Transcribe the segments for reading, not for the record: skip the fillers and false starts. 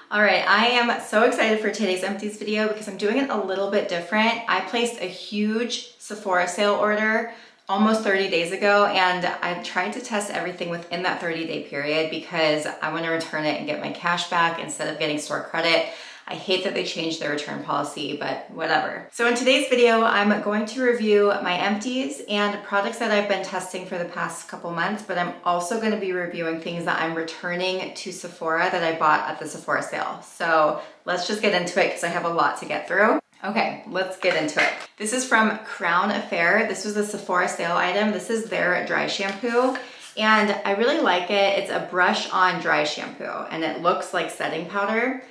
All right, I am so excited for today's Empties video because I'm doing it a little bit different. I placed a huge Sephora sale order almost 30 days ago, and I tried to test everything within that 30-day period because I want to return it and get my cash back instead of getting store credit. I hate that they changed their return policy, but whatever. So in today's video, I'm going to review my empties and products that I've been testing for the past couple months, but I'm also going to be reviewing things that I'm returning to Sephora that I bought at the Sephora sale. So let's just get into it because I have a lot to get through. Okay, let's get into it. This is from Crown Affair. This was a Sephora sale item. This is their dry shampoo. And I really like it. It's a brush on dry shampoo and it looks like setting powder.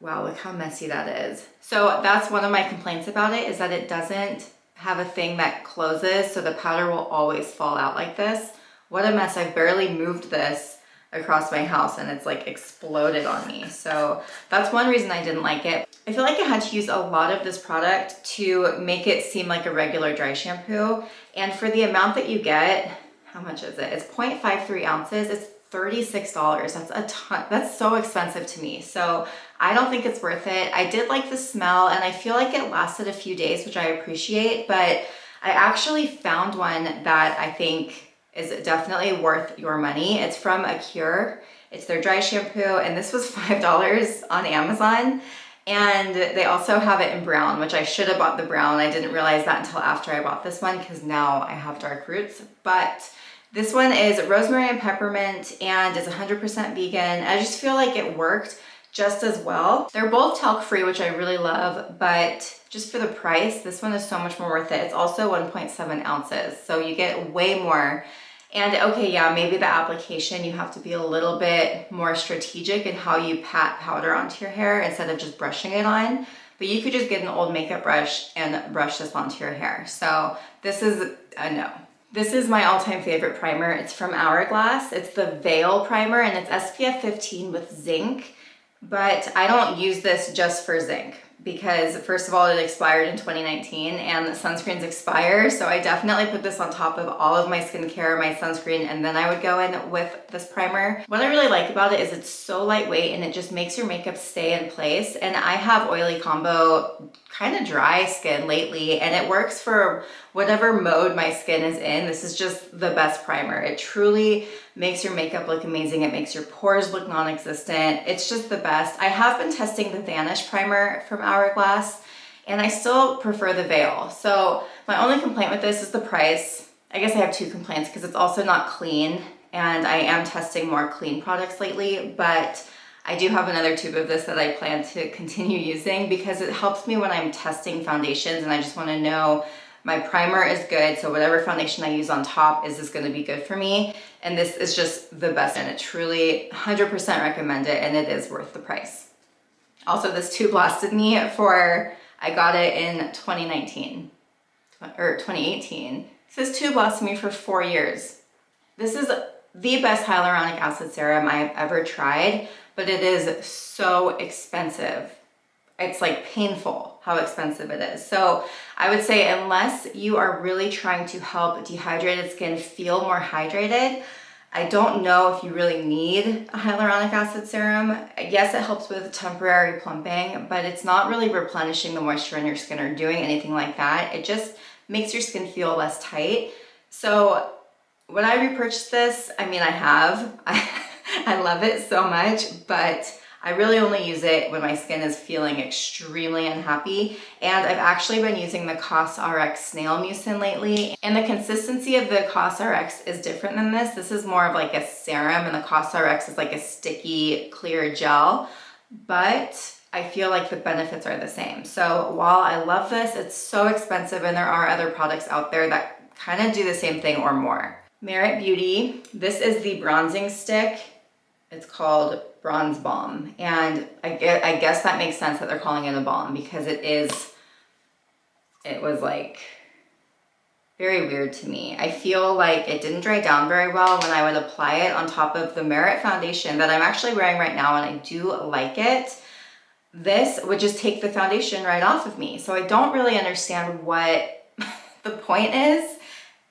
Wow, look how messy that is. So that's one of my complaints about it, is that it doesn't have a thing that closes, so the powder will always fall out like this. What a mess. I've barely moved this across my house and it's like exploded on me. So that's one reason I didn't like it. I feel like I had to use a lot of this product to make it seem like a regular dry shampoo. And for the amount that you get, how much is it? It's 0.53 ounces. It's $36. That's a ton. That's so expensive to me. So I don't think it's worth it. I did like the smell and I feel like it lasted a few days, which I appreciate, but I actually found one that I think is definitely worth your money. It's from Cure. It's their dry shampoo and this was $5 on Amazon. And they also have it in brown, which I should have bought the brown. I didn't realize that until after I bought this one because now I have dark roots. But this one is rosemary and peppermint and is 100% vegan. I just feel like it worked just as well. They're both talc-free, which I really love, but just for the price, this one is so much more worth it. It's also 1.7 ounces, so you get way more. And okay, yeah, maybe the application, you have to be a little bit more strategic in how you pat powder onto your hair instead of just brushing it on. But you could just get an old makeup brush and brush this onto your hair. So this is a no. This is my all-time favorite primer. It's from Hourglass. It's the Veil Primer and it's SPF 15 with zinc. But I don't use this just for zinc because first of all, it expired in 2019 and the sunscreens expire. So I definitely put this on top of all of my skincare, my sunscreen, and then I would go in with this primer. What I really like about it is it's so lightweight and it just makes your makeup stay in place. And I have oily combo, kind of dry skin lately, and it works for whatever mode my skin is in. This is just the best primer. It truly makes your makeup look amazing. It makes your pores look non-existent. It's just the best. I have been testing the Vanish primer from Hourglass and I still prefer the Veil. So my only complaint with this is the price. I guess I have two complaints because it's also not clean and I am testing more clean products lately, but I do have another tube of this that I plan to continue using because it helps me when I'm testing foundations and I just want to know my primer is good, so whatever foundation I use on top, is this going to be good for me? And this is just the best, and it truly 100% recommend it, and it is worth the price. Also, this tube lasted me for, I got it in 2019, or 2018. So this tube lasted me for 4 years. This is the best hyaluronic acid serum I've ever tried, but it is so expensive. It's like painful how expensive it is. So I would say unless you are really trying to help dehydrated skin feel more hydrated, I don't know if you really need a hyaluronic acid serum. Yes, it helps with temporary plumping, but it's not really replenishing the moisture in your skin or doing anything like that. It just makes your skin feel less tight. So when I repurchased this, I mean, I have. I love it so much, but I really only use it when my skin is feeling extremely unhappy. And I've actually been using the Kosas Snail Mucin lately. And the consistency of the Kosas is different than this. This is more of like a serum and the Kosas is like a sticky, clear gel. But I feel like the benefits are the same. So while I love this, it's so expensive and there are other products out there that kind of do the same thing or more. Merit Beauty, this is the bronzing stick. It's called Bronze Balm, and I guess that makes sense that they're calling it a balm because it was like very weird to me. I feel like it didn't dry down very well when I would apply it on top of the Merit foundation that I'm actually wearing right now, and I do like it. This would just take the foundation right off of me, so I don't really understand what the point is.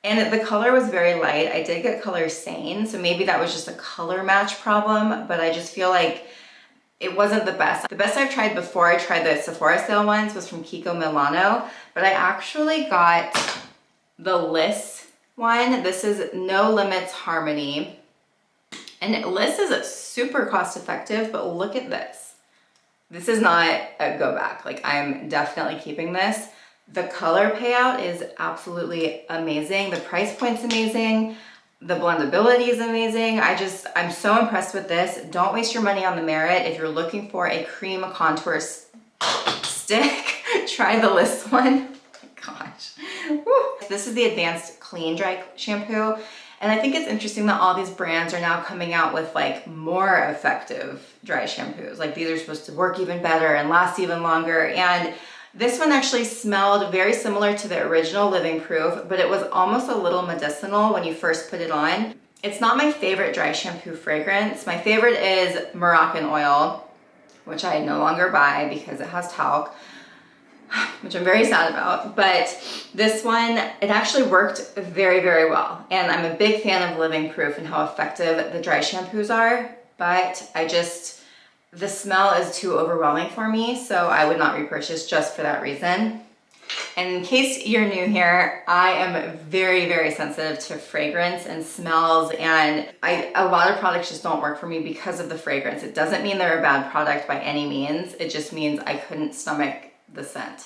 And the color was very light. I did get color Sane, so maybe that was just a color match problem, but I just feel like it wasn't the best. The best I've tried before I tried the Sephora sale ones was from Kiko Milano, but I actually got the Liss one. This is No Limits Harmony. And Liss is super cost effective, but look at this. This is not a go back. Like, I'm definitely keeping this. The color payout is absolutely amazing. The price point's amazing. The blendability is amazing. I'm so impressed with this. Don't waste your money on the Merit. If you're looking for a cream contour stick, try the Liss one. Oh my gosh. Woo. This is the Advanced Clean Dry Shampoo. And I think it's interesting that all these brands are now coming out with like more effective dry shampoos. Like, these are supposed to work even better and last even longer. And this one actually smelled very similar to the original Living Proof, but it was almost a little medicinal when you first put it on. It's not my favorite dry shampoo fragrance. My favorite is Moroccan Oil, which I no longer buy because it has talc, which I'm very sad about. But this one, it actually worked very, very well. And I'm a big fan of Living Proof and how effective the dry shampoos are, but the smell is too overwhelming for me, so I would not repurchase just for that reason. And in case you're new here, I am very, very sensitive to fragrance and smells, and a lot of products just don't work for me because of the fragrance. It doesn't mean they're a bad product by any means. It just means I couldn't stomach the scent.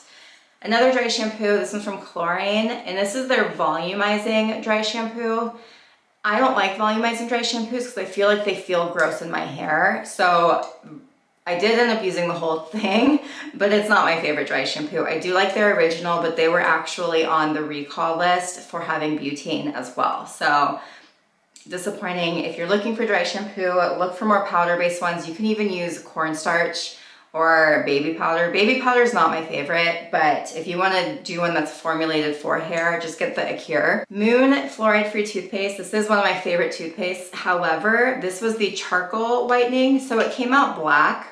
Another dry shampoo, this one's from Klorane, and this is their Volumizing dry shampoo. I don't like volumizing dry shampoos because I feel like they feel gross in my hair. So I did end up using the whole thing, but it's not my favorite dry shampoo. I do like their original, but they were actually on the recall list for having butane as well. So disappointing. If you're looking for dry shampoo, look for more powder-based ones. You can even use cornstarch or baby powder. Baby powder is not my favorite, but if you want to do one that's formulated for hair, just get the Haircare. Moon Fluoride-Free Toothpaste. This is one of my favorite toothpastes. However, this was the charcoal whitening, so it came out black,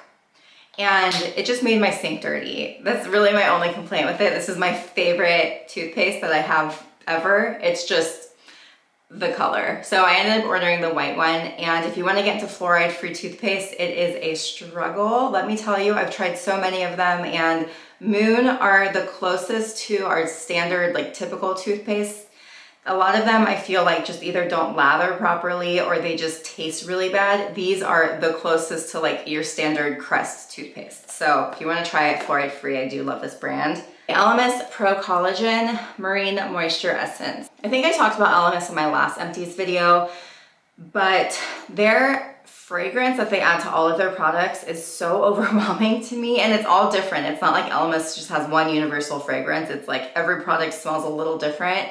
and it just made my sink dirty. That's really my only complaint with it. This is my favorite toothpaste that I have ever. It's just the color. So I ended up ordering the white one, and if you want to get into fluoride-free toothpaste, it is a struggle. Let me tell you, I've tried so many of them, and Moon are the closest to our standard, like, typical toothpaste. A lot of them I feel like just either don't lather properly or they just taste really bad. These are the closest to like your standard Crest toothpaste. So if you want to try it fluoride-free, I do love this brand. Elemis Pro-Collagen Marine Moisture Essence. I think I talked about Elemis in my last Empties video, but their fragrance that they add to all of their products is so overwhelming to me, and it's all different. It's not like Elemis just has one universal fragrance. It's like every product smells a little different,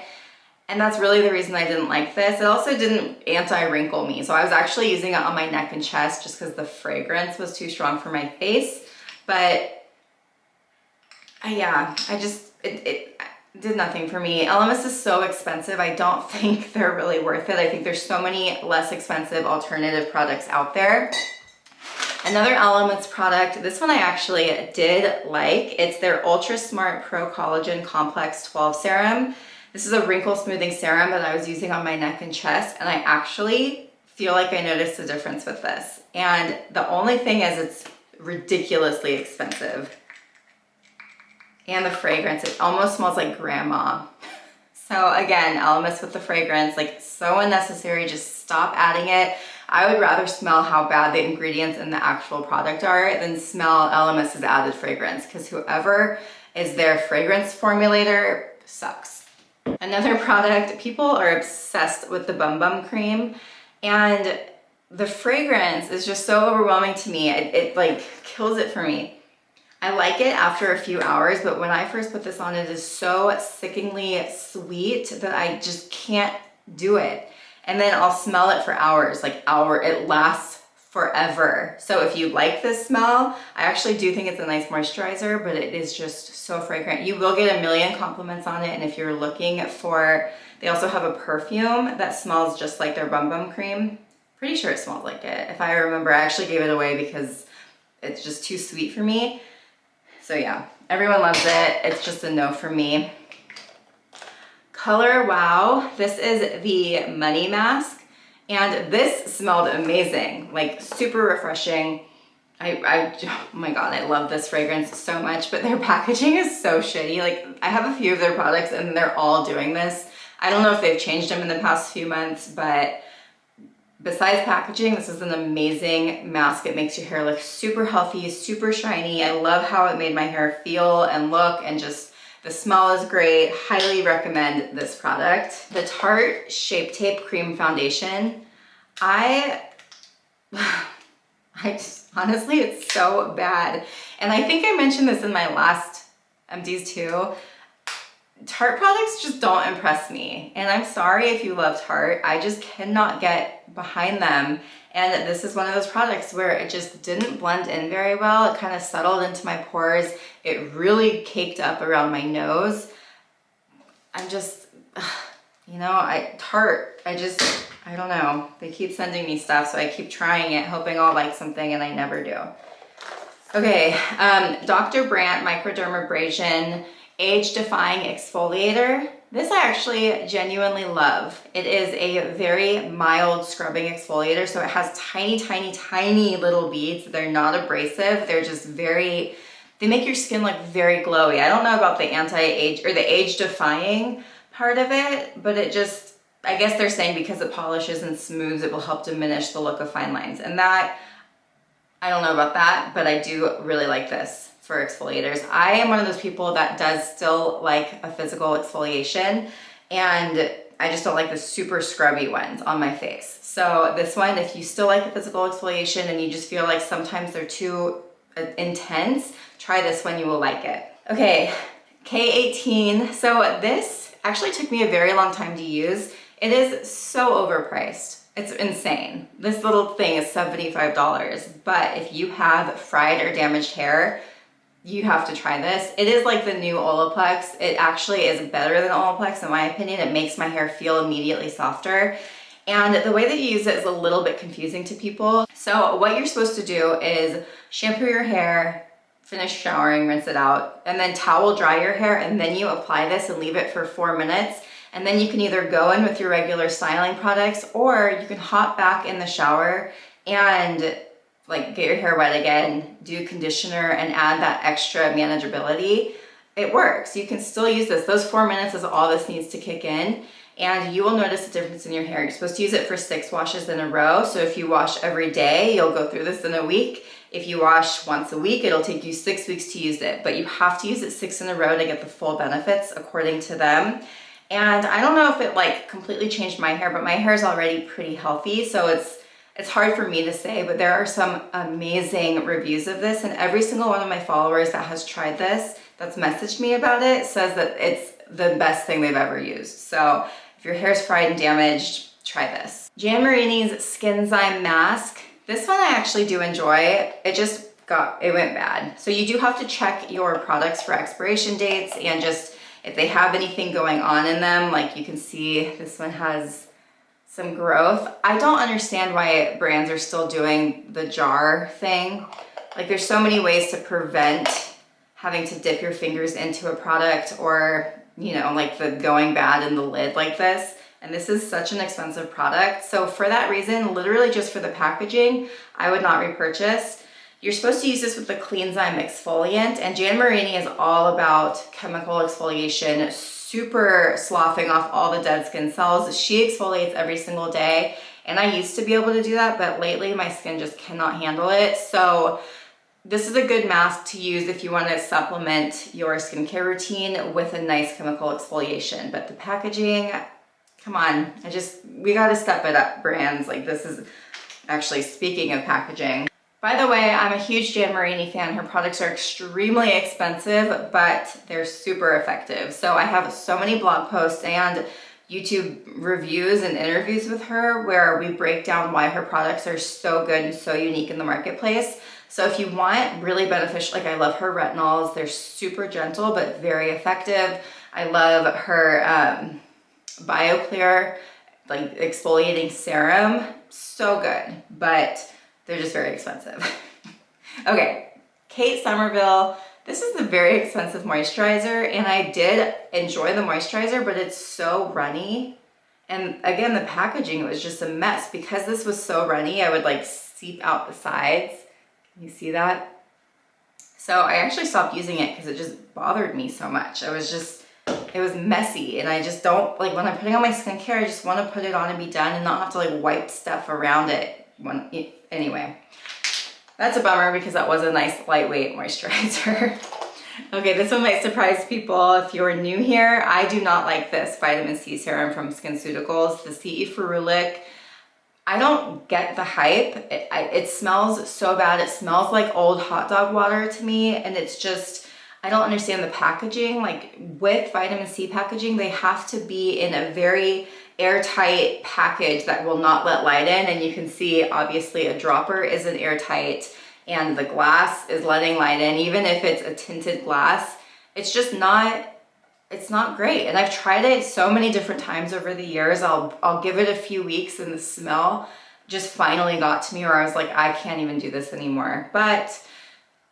and that's really the reason I didn't like this. It also didn't anti-wrinkle me, so I was actually using it on my neck and chest just because the fragrance was too strong for my face, but yeah, it did nothing for me. Elemis is so expensive. I don't think they're really worth it. I think there's so many less expensive alternative products out there. Another Elemis product, this one I actually did like. It's their Ultra Smart Pro Collagen Complex 12 Serum. This is a wrinkle smoothing serum that I was using on my neck and chest, and I actually feel like I noticed a difference with this. And the only thing is it's ridiculously expensive. And the fragrance, it almost smells like grandma. So again, Elemis with the fragrance, like so unnecessary, just stop adding it. I would rather smell how bad the ingredients in the actual product are than smell Elemis's added fragrance, because whoever is their fragrance formulator sucks. Another product, people are obsessed with the Bum Bum Cream, and the fragrance is just so overwhelming to me. It like kills it for me. I like it after a few hours, but when I first put this on, it is so sickeningly sweet that I just can't do it. And then I'll smell it for hours, it lasts forever. So if you like this smell, I actually do think it's a nice moisturizer, but it is just so fragrant. You will get a million compliments on it, and if you're looking for, they also have a perfume that smells just like their Bum Bum Cream. Pretty sure it smells like it. If I remember, I actually gave it away because it's just too sweet for me. So yeah, everyone loves it. It's just a no for me. Color Wow. This is the Money Mask, and this smelled amazing, like super refreshing. oh my God, I love this fragrance so much, but their packaging is so shitty. Like, I have a few of their products and they're all doing this. I don't know if they've changed them in the past few months, but besides packaging, this is an amazing mask. It makes your hair look super healthy, super shiny. I love how it made my hair feel and look, and just the smell is great. Highly recommend this product. The Tarte Shape Tape Cream Foundation. Honestly, it's so bad. And I think I mentioned this in my last empties too. Tarte products just don't impress me. And I'm sorry if you love Tarte. I just cannot get behind them. And this is one of those products where it just didn't blend in very well. It kind of settled into my pores. It really caked up around my nose. I'm just, you know, Tarte, I don't know. They keep sending me stuff, so I keep trying it, hoping I'll like something, and I never do. Okay, Dr. Brandt Microdermabrasion Age Defying Exfoliator. This I actually genuinely love. It is a very mild scrubbing exfoliator, so it has tiny, tiny, tiny little beads. They're not abrasive. They're just they make your skin look very glowy. I don't know about the anti-age or the age defying part of it, but it just, I guess they're saying because it polishes and smooths, it will help diminish the look of fine lines. And that, I don't know about that, but I do really like this for exfoliators. I am one of those people that does still like a physical exfoliation, and I just don't like the super scrubby ones on my face. So this one, if you still like a physical exfoliation and you just feel like sometimes they're too intense, try this one, you will like it. Okay, K18. So this actually took me a very long time to use. It is so overpriced. It's insane. This little thing is $75, but if you have fried or damaged hair, you have to try this. It is like the new Olaplex. It actually is better than Olaplex in my opinion. It makes my hair feel immediately softer. And the way that you use it is a little bit confusing to people. So what you're supposed to do is shampoo your hair, finish showering, rinse it out, and then towel dry your hair, and then you apply this and leave it for 4 minutes. And then you can either go in with your regular styling products, or you can hop back in the shower and like get your hair wet again, do conditioner, and add that extra manageability. It works. You can still use this. Those 4 minutes is all this needs to kick in, and you will notice a difference in your hair. You're supposed to use it for 6 washes in a row. So if you wash every day, you'll go through this in a week. If you wash once a week, it'll take you 6 weeks to use it, but you have to use it 6 in a row to get the full benefits according to them. And I don't know if it like completely changed my hair, but my hair is already pretty healthy. So it's hard for me to say, but there are some amazing reviews of this, and every single one of my followers that has tried this, that's messaged me about it, says that it's the best thing they've ever used. So if your hair's fried and damaged, try this. Jan Marini's Skinzyme Mask. This one I actually do enjoy. It went bad. So you do have to check your products for expiration dates and just if they have anything going on in them. Like you can see this one has some growth. I don't understand why brands are still doing the jar thing. Like there's so many ways to prevent having to dip your fingers into a product, or, you know, like the going bad in the lid like this. And this is such an expensive product. So for that reason, literally just for the packaging, I would not repurchase. You're supposed to use this with the Cleanzyme exfoliant, and Jan Marini is all about chemical exfoliation, super sloughing off all the dead skin cells. She exfoliates every single day, and I used to be able to do that, but lately my skin just cannot handle it. So this is a good mask to use if you want to supplement your skincare routine with a nice chemical exfoliation. But the packaging, come on, we gotta step it up, brands. Like this is actually, speaking of packaging. By the way, I'm a huge Jan Marini fan. Her products are extremely expensive, but they're super effective. So I have so many blog posts and YouTube reviews and interviews with her where we break down why her products are so good and so unique in the marketplace. So if you want really beneficial, like I love her retinols. They're super gentle, but very effective. I love her BioClear, like exfoliating serum. So good, but they're just very expensive. Okay, Kate Somerville. This is a very expensive moisturizer, and I did enjoy the moisturizer, but it's so runny. And again, the packaging was just a mess. Because this was so runny, I would like seep out the sides. You see that? So I actually stopped using it because it just bothered me so much. It was messy, and I just don't, like, when I'm putting on my skincare, I just want to put it on and be done and not have to like wipe stuff around it. Anyway, that's a bummer because that was a nice lightweight moisturizer. Okay, this one might surprise people if you're new here. I do not like this vitamin C serum from Skinceuticals, the C E Ferulic. I don't get the hype. It smells so bad. It smells like old hot dog water to me, and it's just, I don't understand the packaging. Like with vitamin C packaging, they have to be in a very airtight package that will not let light in, and you can see obviously a dropper isn't airtight and the glass is letting light in. Even if it's a tinted glass, it's just not, it's not great. And I've tried it so many different times over the years. I'll give it a few weeks and the smell just finally got to me where I was like, I can't even do this anymore. But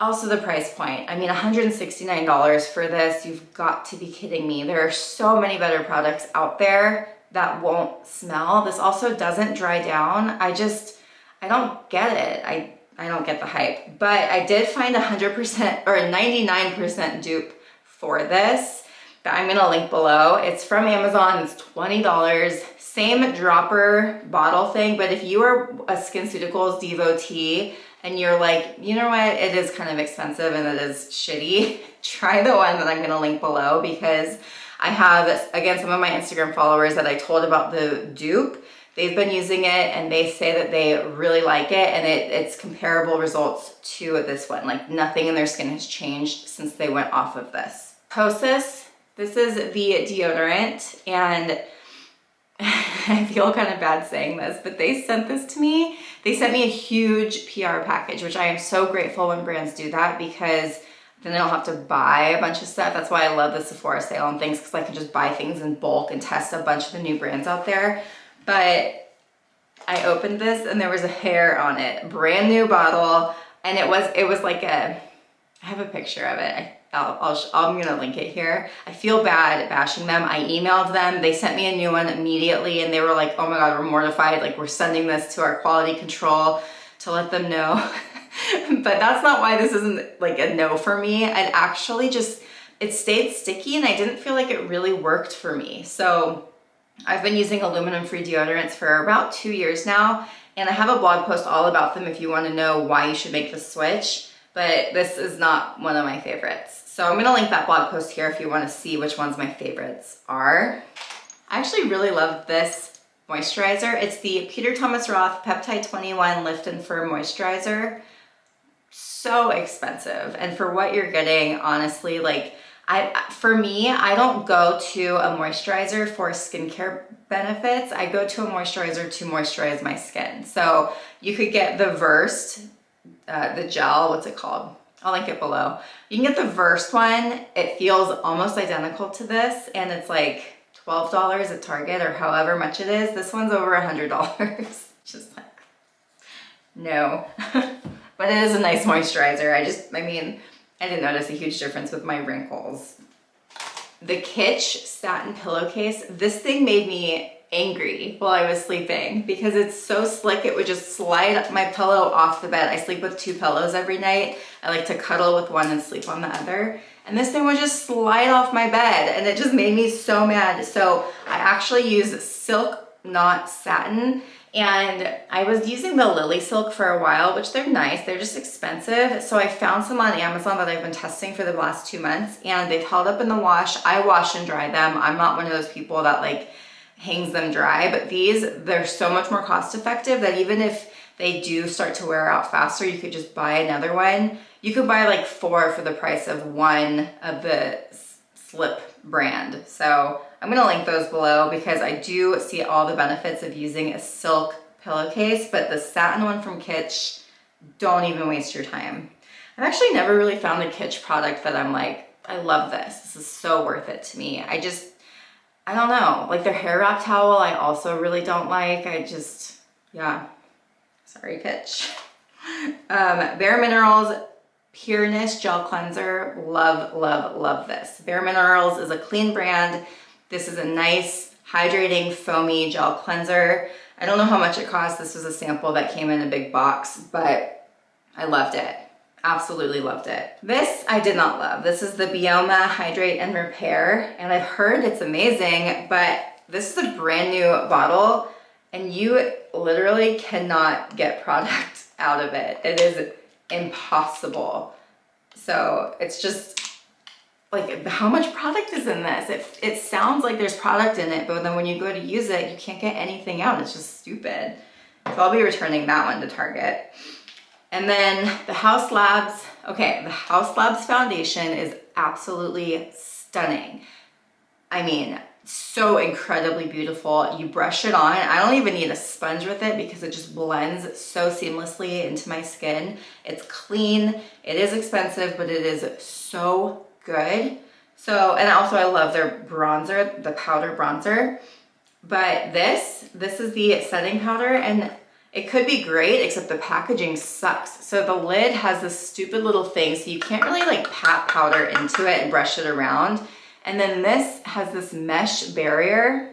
also the price point. I mean, $169 for this, you've got to be kidding me. There are so many better products out there that won't smell. This also doesn't dry down. I don't get it. I don't get the hype. But I did find 100% or 99% dupe for this that I'm gonna link below. It's from Amazon, it's $20. Same dropper bottle thing, but if you are a Skinceuticals devotee and you're like, you know what, it is kind of expensive and it is shitty, try the one that I'm gonna link below, because I have, again, some of my Instagram followers that I told about the dupe, they've been using it and they say that they really like it, and it's comparable results to this one. Like nothing in their skin has changed since they went off of this. Kosas, this is the deodorant, and I feel kind of bad saying this, but they sent this to me. They sent me a huge PR package, which I am so grateful when brands do that, because then I don't have to buy a bunch of stuff. That's why I love the Sephora sale and things, because I can just buy things in bulk and test a bunch of the new brands out there. But I opened this and there was a hair on it, brand new bottle, and it was like a, I have a picture of it. I'm gonna link it here. I feel bad bashing them. I emailed them, they sent me a new one immediately, and they were like, oh my God, we're mortified. Like, we're sending this to our quality control to let them know. But that's not why this isn't like a no for me. And actually just, it stayed sticky and I didn't feel like it really worked for me. So I've been using aluminum-free deodorants for about 2 years now, and I have a blog post all about them if you want to know why you should make the switch, but this is not one of my favorites. So I'm gonna link that blog post here if you want to see which ones my favorites are. I actually really love this moisturizer. It's the Peter Thomas Roth Peptide 21 Lift and Firm Moisturizer. So expensive, and for what you're getting, honestly, like, for me, I don't go to a moisturizer for skincare benefits. I go to a moisturizer to moisturize my skin. So you could get the Versed, the gel, what's it called? I'll link it below. You can get the Versed one. It feels almost identical to this, and it's like $12 at Target or however much it is. This one's over $100. Just like, no. But it is a nice moisturizer. I mean, I didn't notice a huge difference with my wrinkles. The Kiitch satin pillowcase, this thing made me angry while I was sleeping because it's so slick. It would just slide my pillow off the bed. I sleep with 2 pillows every night. I like to cuddle with one and sleep on the other. And this thing would just slide off my bed, and it just made me so mad. So I actually use silk, not satin. And I was using the Lily Silk for a while, which they're nice, they're just expensive. So I found some on Amazon that I've been testing for the last 2 months, and they've held up in the wash. I wash and dry them. I'm not one of those people that like hangs them dry, but these, they're so much more cost effective that even if they do start to wear out faster, you could just buy another one. You could buy like 4 for the price of one of the Slip brand. So I'm gonna link those below because I do see all the benefits of using a silk pillowcase, but the satin one from Kiitch, don't even waste your time. I've actually never really found a Kiitch product that I'm like, I love this. This is so worth it to me. I don't know. Like their hair wrap towel, I also really don't like. Yeah. Sorry, Kiitch. Bare Minerals Pureness Gel Cleanser. Love, love, love this. Bare Minerals is a clean brand. This is a nice, hydrating, foamy gel cleanser. I don't know how much it cost. This was a sample that came in a big box, but I loved it. Absolutely loved it. This I did not love. This is the Byoma Hydrate and Repair, and I've heard it's amazing, but this is a brand new bottle and you literally cannot get product out of it. It is impossible. So it's just like, how much product is in this? It sounds like there's product in it, but then when you go to use it, you can't get anything out. It's just stupid. So I'll be returning that one to Target. And then the Haus Labs, okay, the Haus Labs foundation is absolutely stunning. I mean, so incredibly beautiful. You brush it on. I don't even need a sponge with it because it just blends so seamlessly into my skin. It's clean. It is expensive, but it is so good. So, and also I love their bronzer, the powder bronzer. But this is the setting powder, and it could be great, except the packaging sucks. So the lid has this stupid little thing, so you can't really like pat powder into it and brush it around. And then this has this mesh barrier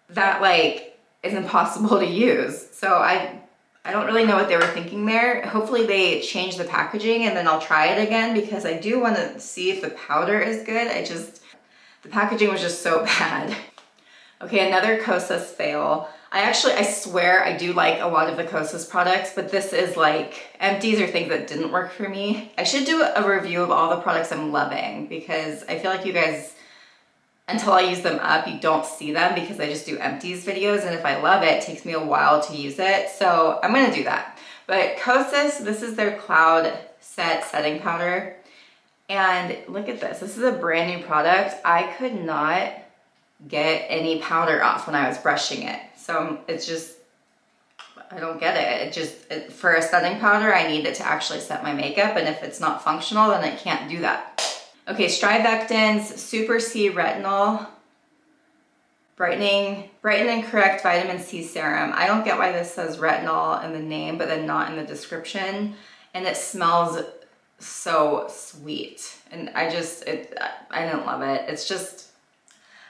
that like is impossible to use. So I don't really know what they were thinking there. Hopefully they change the packaging and then I'll try it again, because I do want to see if the powder is good. The packaging was just so bad. Okay, another Kosas fail. I swear I do like a lot of the Kosas products, but this is like Empties or things that didn't work for me. I should do a review of all the products I'm loving, because I feel like you guys, until I use them up, you don't see them because I just do Empties videos, and if I love it, it takes me a while to use it. So I'm gonna do that. But Kosas, this is their Cloud Set Setting Powder. And look at this. This is a brand new product. I could not get any powder off when I was brushing it. So it's just, I don't get it. For a setting powder, I need it to actually set my makeup, and if it's not functional, then I can't do that. Okay, Strivectin's Super C Retinal Brighten and Correct Vitamin C Serum. I don't get why this says retinol in the name, but then not in the description. And it smells so sweet. And I didn't love it. It's just,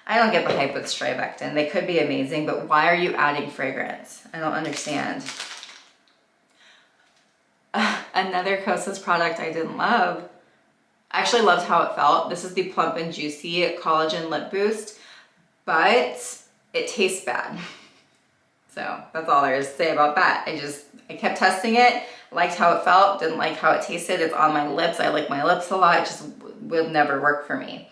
I don't get the hype with Strivectin. They could be amazing, but why are you adding fragrance? I don't understand. Another Kosas product I didn't love. I actually loved how it felt. This is the Plump and Juicy Collagen Lip Boost, but it tastes bad. So that's all there is to say about that. I kept testing it, liked how it felt, didn't like how it tasted. It's on my lips. I like my lips a lot. It just would never work for me.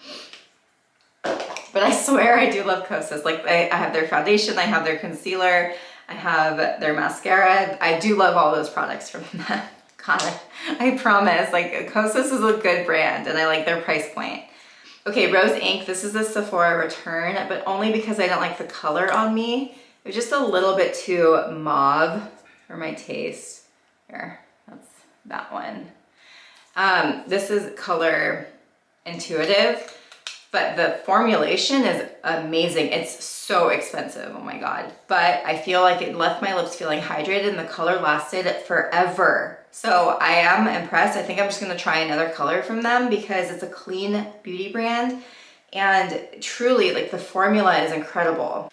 But I swear I do love Kosas. Like I have their foundation, I have their concealer, I have their mascara. I do love all those products from them. God, I promise. Like Kosas is a good brand and I like their price point. Okay, Rose Ink. This is a Sephora return, but only because I didn't like the color on me. It was just a little bit too mauve for my taste. Here, that's that one. This is Color Intuitive. But the formulation is amazing. It's so expensive, oh my God. But I feel like it left my lips feeling hydrated and the color lasted forever. So I am impressed. I think I'm just gonna try another color from them because it's a clean beauty brand. And truly, like the formula is incredible.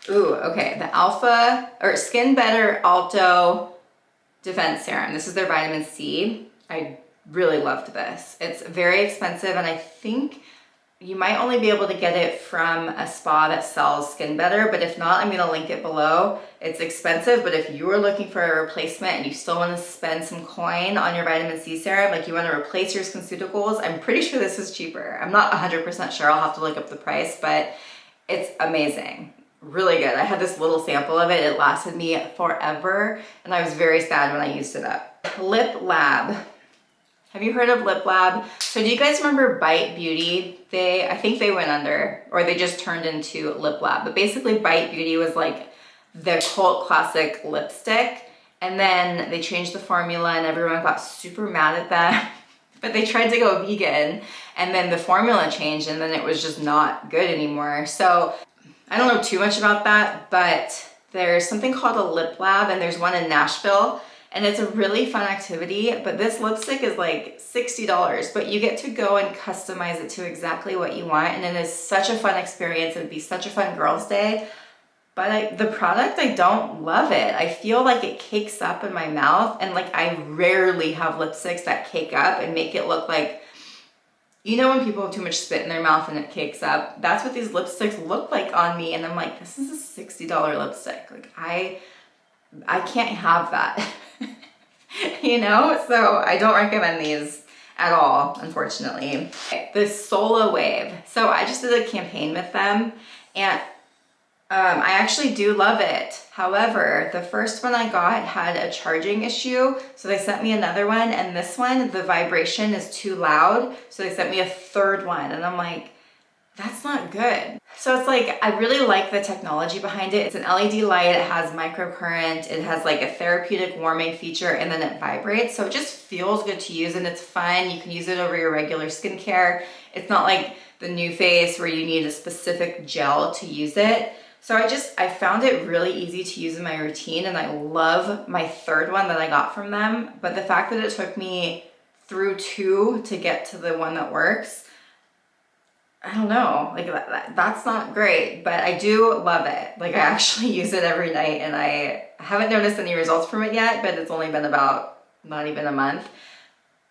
Ooh, okay, the Skinbetter Alto Defense Serum. This is their vitamin C. I really loved this. It's very expensive and I think you might only be able to get it from a spa that sells Skinbetter, but if not, I'm gonna link it below. It's expensive, but if you are looking for a replacement and you still wanna spend some coin on your vitamin C serum, like you wanna replace your Skinceuticals, I'm pretty sure this is cheaper. I'm not 100% sure, I'll have to look up the price, but it's amazing. Really good. I had this little sample of it. It lasted me forever, and I was very sad when I used it up. Lip Lab. Have you heard of Lip Lab? So do you guys remember Bite Beauty? I think they went under, or they just turned into Lip Lab. But basically Bite Beauty was like the cult classic lipstick. And then they changed the formula and everyone got super mad at them. But they tried to go vegan and then the formula changed and then it was just not good anymore. So I don't know too much about that, but there's something called a Lip Lab and there's one in Nashville. And it's a really fun activity, but this lipstick is like $60, but you get to go and customize it to exactly what you want. And it is such a fun experience. It would be such a fun girls' day, but the product, I don't love it. I feel like it cakes up in my mouth, and like I rarely have lipsticks that cake up and make it look like, you know, when people have too much spit in their mouth and it cakes up. That's what these lipsticks look like on me, and I'm like, this is a $60 lipstick. Like I can't have that. You know, so I don't recommend these at all, unfortunately. Okay, the Sola Wave. So I just did a campaign with them, and I actually do love it. However, the first one I got had a charging issue, so they sent me another one, and this one, the vibration is too loud, so they sent me a third one, and I'm like, that's not good. So it's like, I really like the technology behind it. It's an LED light, it has microcurrent, it has like a therapeutic warming feature, and then it vibrates. So it just feels good to use, and it's fun. You can use it over your regular skincare. It's not like the New Face where you need a specific gel to use it. So I found it really easy to use in my routine, and I love my third one that I got from them. But the fact that it took me through 2 to get to the one that works, I don't know, like that's not great, but I do love it. Like I actually use it every night, and I haven't noticed any results from it yet, but it's only been about not even a month.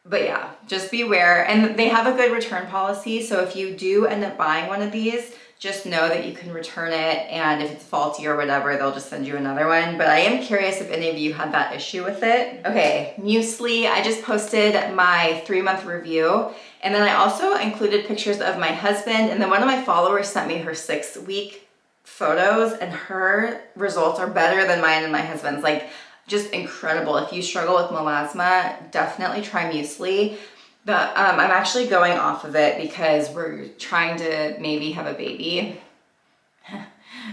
But yeah, just beware. And they have a good return policy, so if you do end up buying one of these, just know that you can return it, and if it's faulty or whatever, they'll just send you another one. But I am curious if any of you had that issue with it. Okay, Muesli, I just posted my 3-month review, and then I also included pictures of my husband, and then one of my followers sent me her 6-week photos, and her results are better than mine and my husband's. Like, just incredible. If you struggle with melasma, definitely try Muesli. I'm actually going off of it because we're trying to maybe have a baby.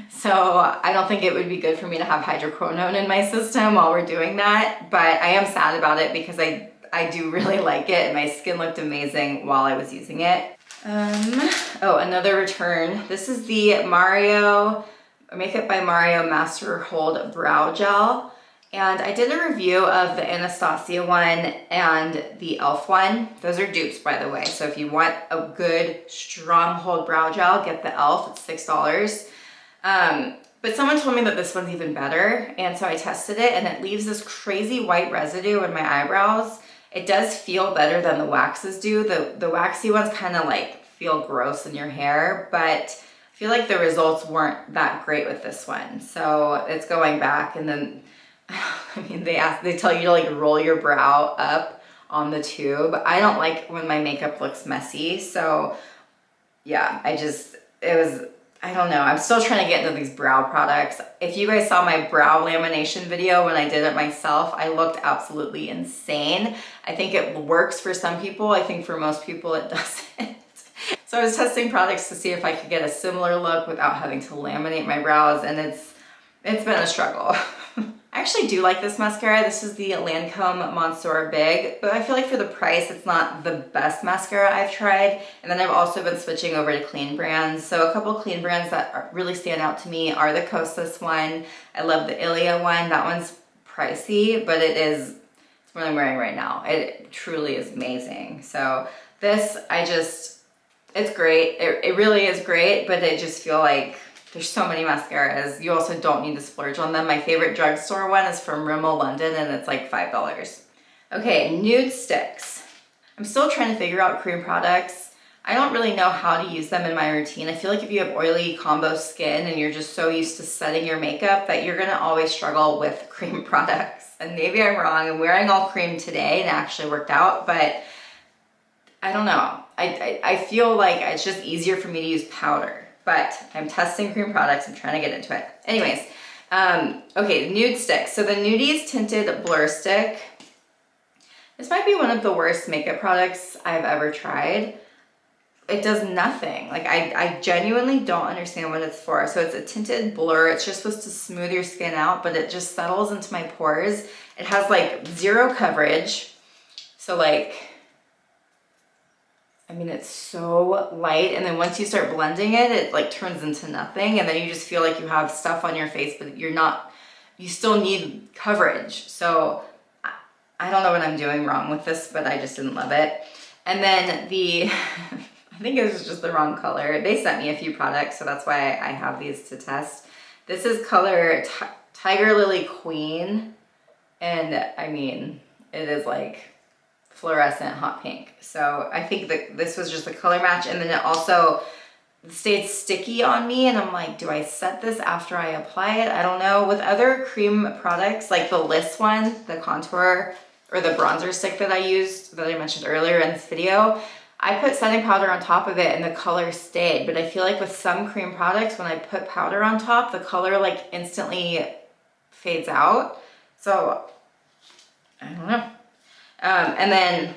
So I don't think it would be good for me to have hydroquinone in my system while we're doing that, but I am sad about it because I do really like it, and my skin looked amazing while I was using it. Oh, another return. This is the Makeup by Mario Master Hold Brow Gel. And I did a review of the Anastasia one and the e.l.f. one. Those are dupes, by the way. So if you want a good, strong hold brow gel, get the e.l.f. It's $6. But someone told me that this one's even better. And so I tested it, and it leaves this crazy white residue in my eyebrows. It does feel better than the waxes do. The waxy ones kind of like feel gross in your hair, but I feel like the results weren't that great with this one. So it's going back, and then I mean, they tell you to like roll your brow up on the tube. I don't like when my makeup looks messy, so yeah, I don't know. I'm still trying to get into these brow products. If you guys saw my brow lamination video when I did it myself, I looked absolutely insane. I think it works for some people. I think for most people it doesn't. So I was testing products to see if I could get a similar look without having to laminate my brows, and it's been a struggle. I actually do like this mascara. This is the Lancome Monsiour Big, but I feel like for the price, it's not the best mascara I've tried. And then I've also been switching over to clean brands. So a couple clean brands that really stand out to me are the Kosas one. I love the Ilia one. That one's pricey, but it's what I'm wearing right now. It truly is amazing. So this, it's great. It really is great, but I just feel like there's so many mascaras. You also don't need to splurge on them. My favorite drugstore one is from Rimmel London, and it's like $5. Okay, nudestix. I'm still trying to figure out cream products. I don't really know how to use them in my routine. I feel like if you have oily combo skin and you're just so used to setting your makeup that you're gonna always struggle with cream products. And maybe I'm wrong. I'm wearing all cream today and it actually worked out, but I don't know. I feel like it's just easier for me to use powder. But I'm testing cream products. I'm trying to get into it. Anyways, okay, nudestix. So the Nudies Tinted Blur Stick. This might be one of the worst makeup products I've ever tried. It does nothing. Like I genuinely don't understand what it's for. So it's a tinted blur. It's just supposed to smooth your skin out, but it just settles into my pores. It has like 0 coverage. So like, I mean, it's so light, and then once you start blending it, it like turns into nothing, and then you just feel like you have stuff on your face, but you still need coverage. So I don't know what I'm doing wrong with this, but I just didn't love it. And then I think it was just the wrong color. They sent me a few products, so that's why I have these to test. This is color Tiger Lily Queen. And I mean, it is like fluorescent hot pink. So I think that this was just a color match. And then it also stayed sticky on me. And I'm like, do I set this after I apply it? I don't know. With other cream products, like the Liss one, the contour or the bronzer stick that I used, that I mentioned earlier in this video, I put setting powder on top of it and the color stayed. But I feel like with some cream products, when I put powder on top, the color like instantly fades out. So I don't know. And then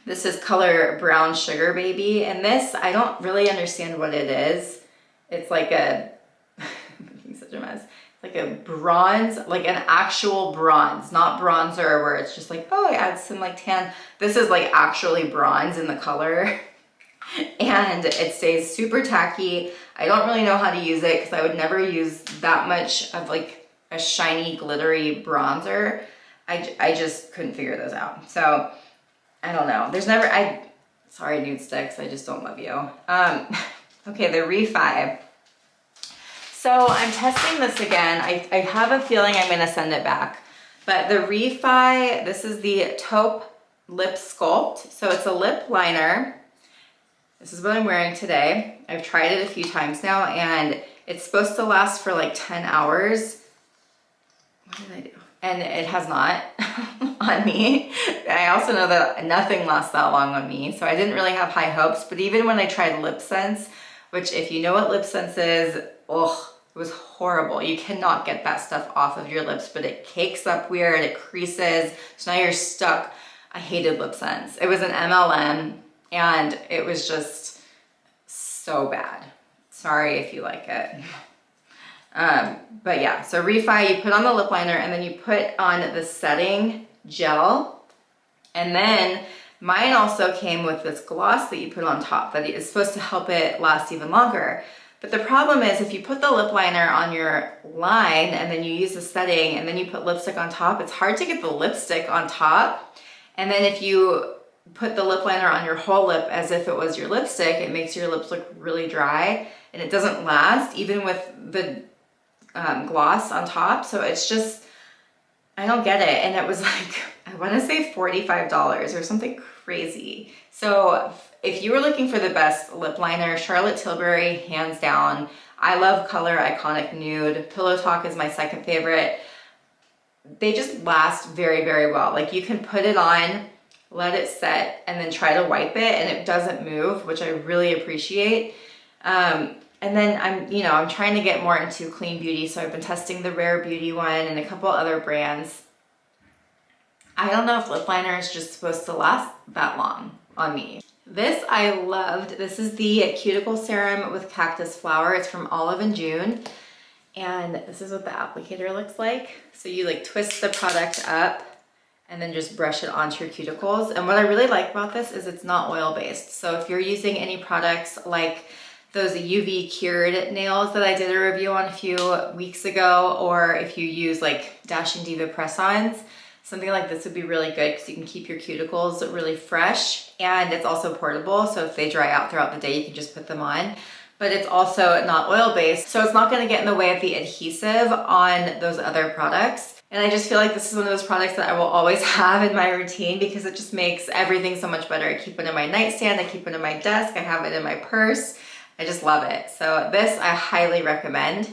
this is color Brown Sugar Baby. And this, I don't really understand what it is. It's like a, I'm such a mess. Like a bronze, like an actual bronze, not bronzer where it's just like, oh, I add some like tan. This is like actually bronze in the color. And it stays super tacky. I don't really know how to use it because I would never use that much of like a shiny, glittery bronzer. I just couldn't figure those out. So I don't know. There's never, sorry, nudestix, I just don't love you. Okay, the Refi. So I'm testing this again. I have a feeling I'm gonna send it back. But the Refi, this is the Taupe Lip Sculpt. So it's a lip liner. This is what I'm wearing today. I've tried it a few times now and it's supposed to last for like 10 hours. What did I do? And it has not on me. I also know that nothing lasts that long on me, so I didn't really have high hopes. But even when I tried Lip Sense, which if you know what Lip Sense is, oh, it was horrible. You cannot get that stuff off of your lips, but it cakes up weird, it creases, so now you're stuck. I hated Lip Sense. It was an MLM, and it was just so bad. Sorry if you like it. But yeah, so Refi, you put on the lip liner and then you put on the setting gel. And then mine also came with this gloss that you put on top that is supposed to help it last even longer. But the problem is if you put the lip liner on your line and then you use the setting and then you put lipstick on top, it's hard to get the lipstick on top. And then if you put the lip liner on your whole lip as if it was your lipstick, it makes your lips look really dry and it doesn't last even with the gloss on top. So it's just, I don't get it. And it was like, I want to say $45 or something crazy. So if you were looking for the best lip liner, Charlotte Tilbury, hands down. I love Color Iconic Nude. Pillow Talk is my second favorite. They just last very, very well. Like you can put it on, let it set, and then try to wipe it and it doesn't move, which I really appreciate. And then I'm trying to get more into clean beauty. So I've been testing the Rare Beauty one and a couple other brands. I don't know if lip liner is just supposed to last that long on me. This I loved. This is the Cuticle Serum with Cactus Flower. It's from Olive & June. And this is what the applicator looks like. So you like twist the product up and then just brush it onto your cuticles. And what I really like about this is it's not oil-based. So if you're using any products like those UV cured nails that I did a review on a few weeks ago, or if you use like Dashing Diva press-ons, something like this would be really good because you can keep your cuticles really fresh and it's also portable. So if they dry out throughout the day, you can just put them on. But it's also not oil-based, so it's not gonna get in the way of the adhesive on those other products. And I just feel like this is one of those products that I will always have in my routine because it just makes everything so much better. I keep it in my nightstand, I keep it in my desk, I have it in my purse. I just love it. So this I highly recommend.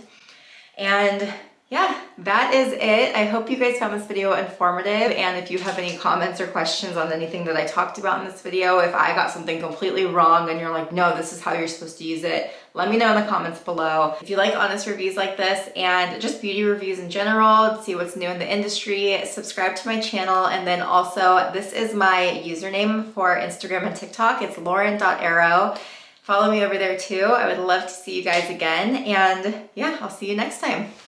And yeah, that is it. I hope you guys found this video informative. And if you have any comments or questions on anything that I talked about in this video, if I got something completely wrong and you're like, no, this is how you're supposed to use it, let me know in the comments below. If you like honest reviews like this and just beauty reviews in general, see what's new in the industry, subscribe to my channel. And then also, this is my username for Instagram and TikTok. It's lauren.arrow. Follow me over there too. I would love to see you guys again. And yeah, I'll see you next time.